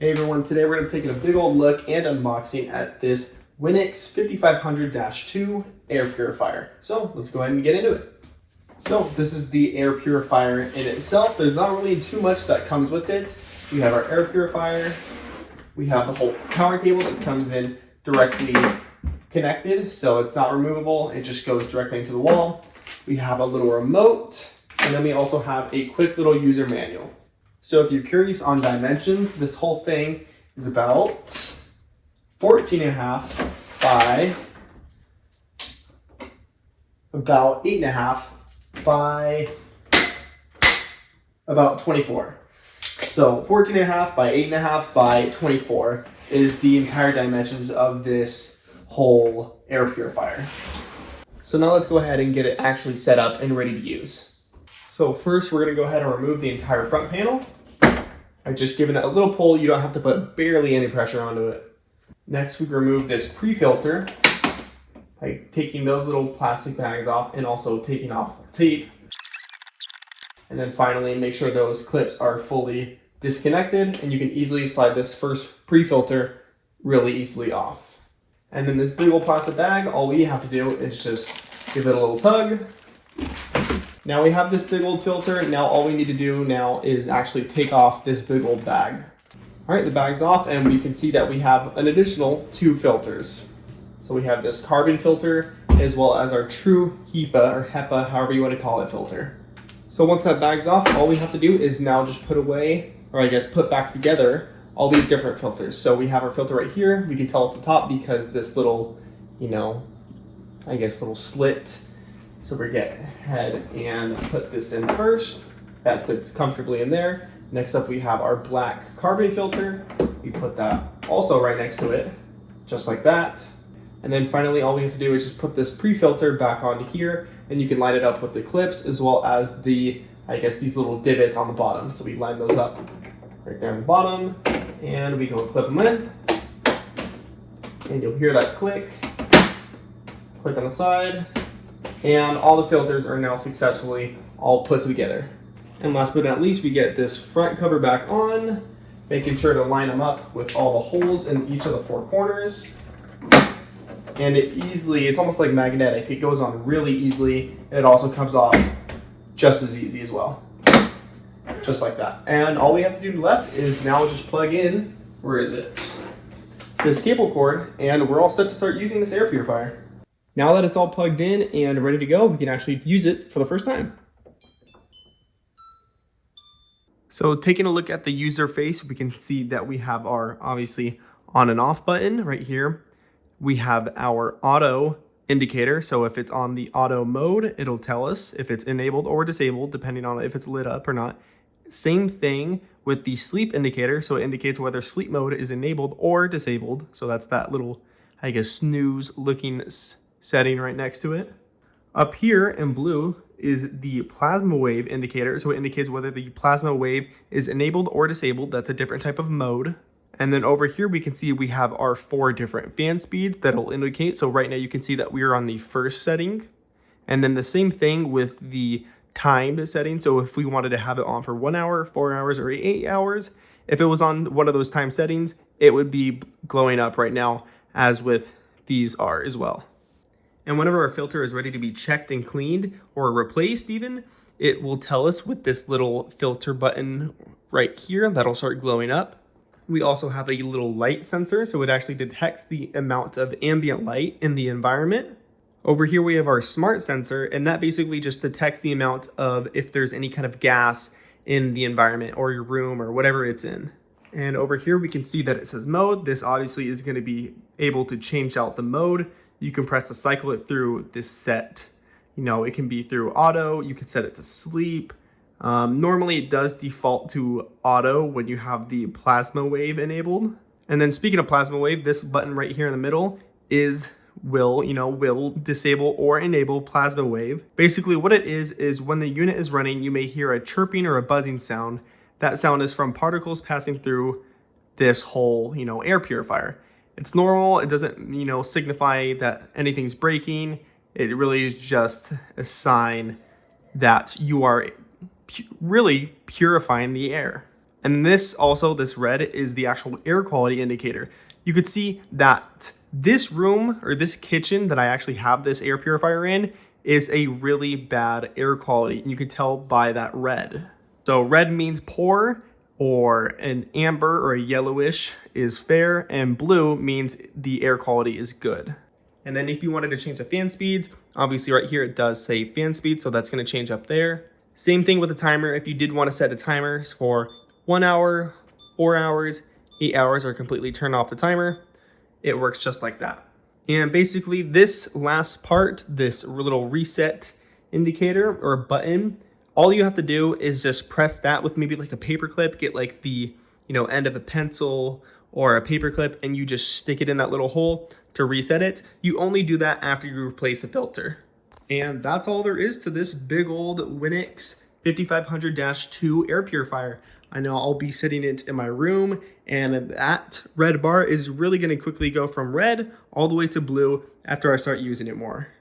Hey everyone, today we're going to be taking a big old look and unboxing at this Winix 5500-2 air purifier. So let's go ahead and get into it. So this is the air purifier in itself. There's not really too much that comes with it. We have our air purifier. We have the whole power cable that comes in directly connected, so it's not removable. It just goes directly into the wall. We have a little remote, and then we also have a quick little user manual. So if you're curious on dimensions, this whole thing is about 14.5 by about 8.5 by about 24. So 14.5 by 8.5 by 24 is the entire dimensions of this whole air purifier. So now let's go ahead and get it actually set up and ready to use. So first we're going to go ahead and remove the entire front panel. I've just given it a little pull. You don't have to put barely any pressure onto it. Next we remove this pre-filter by taking those little plastic bags off and also taking off the tape. And then finally make sure those clips are fully disconnected, and you can easily slide this first pre-filter really easily off. And then this big old plastic bag, all we have to do is just give it a little tug. Now we have this big old filter. Now all we need to do now is actually take off this big old bag. All right, the bag's off, and we can see that we have an additional 2 filters. So we have this carbon filter as well as our true HEPA or HEPA, however you want to call it, filter. So once that bag's off, all we have to do is now just put away, or I guess put back together, all these different filters. So we have our filter right here. We can tell it's the top because this little, I guess little slit. So we're going to get ahead and put this in first. That sits comfortably in there. Next up we have our black carbon filter. We put that also right next to it, just like that. And then finally all we have to do is just put this pre-filter back onto here, and you can line it up with the clips as well as the, these little divots on the bottom. So we line those up right there on the bottom, and we go clip them in. And you'll hear that click on the side. And all the filters are now successfully all put together. And last but not least, we get this front cover back on, making sure to line them up with all the holes in each of the 4 corners. And it's almost like magnetic. It goes on really easily, and it also comes off just as easy as well. Just like that. And all we have to do left is now just plug in, where is it? This cable cord, and we're all set to start using this air purifier. Now that it's all plugged in and ready to go, we can actually use it for the first time. So taking a look at the user face, we can see that we have our obviously on and off button right here. We have our auto indicator. So if it's on the auto mode, it'll tell us if it's enabled or disabled, depending on if it's lit up or not. Same thing with the sleep indicator. So it indicates whether sleep mode is enabled or disabled. So that's that little, snooze looking setting right next to it. Up here in blue is the PlasmaWave indicator. So it indicates whether the PlasmaWave is enabled or disabled. That's a different type of mode. And then over here we can see we have our 4 different fan speeds that'll indicate. So right now you can see that we are on the first setting. And then the same thing with the timed setting. So if we wanted to have it on for 1 hour, 4 hours, or 8 hours, if it was on one of those time settings, it would be glowing up right now, as with these are as well. And whenever our filter is ready to be checked and cleaned or replaced even, it will tell us with this little filter button right here that'll start glowing up. We also have a little light sensor, so it actually detects the amount of ambient light in the environment. Over here we have our smart sensor, and that basically just detects the amount of if there's any kind of gas in the environment or your room or whatever it's in. And over here we can see that it says mode. This obviously is going to be able to change out the mode. You can press to cycle it through this set. It can be through auto. You can set it to sleep. Normally it does default to auto when you have the PlasmaWave enabled. And then speaking of PlasmaWave, this button right here in the middle will disable or enable PlasmaWave. Basically what it is when the unit is running, you may hear a chirping or a buzzing sound. That sound is from particles passing through this whole, air purifier. It's normal. It doesn't, signify that anything's breaking. It really is just a sign that you are really purifying the air. And this red is the actual air quality indicator. You could see that this room or this kitchen that I actually have this air purifier in is a really bad air quality. And you can tell by that red. So red means poor, or an amber or a yellowish is fair, and blue means the air quality is good. And then if you wanted to change the fan speeds, obviously right here it does say fan speed, so that's going to change up there. Same thing with the timer. If you did want to set a timer for 1 hour, 4 hours, 8 hours, or completely turn off the timer, it works just like that. And basically this last part, this little reset indicator or button, all you have to do is just press that with maybe like a paper clip, get like the end of a pencil or a paper clip, and you just stick it in that little hole to reset it. You only do that after you replace the filter. And that's all there is to this big old Winix 5500-2 air purifier. I know I'll be sitting it in my room, and that red bar is really going to quickly go from red all the way to blue after I start using it more.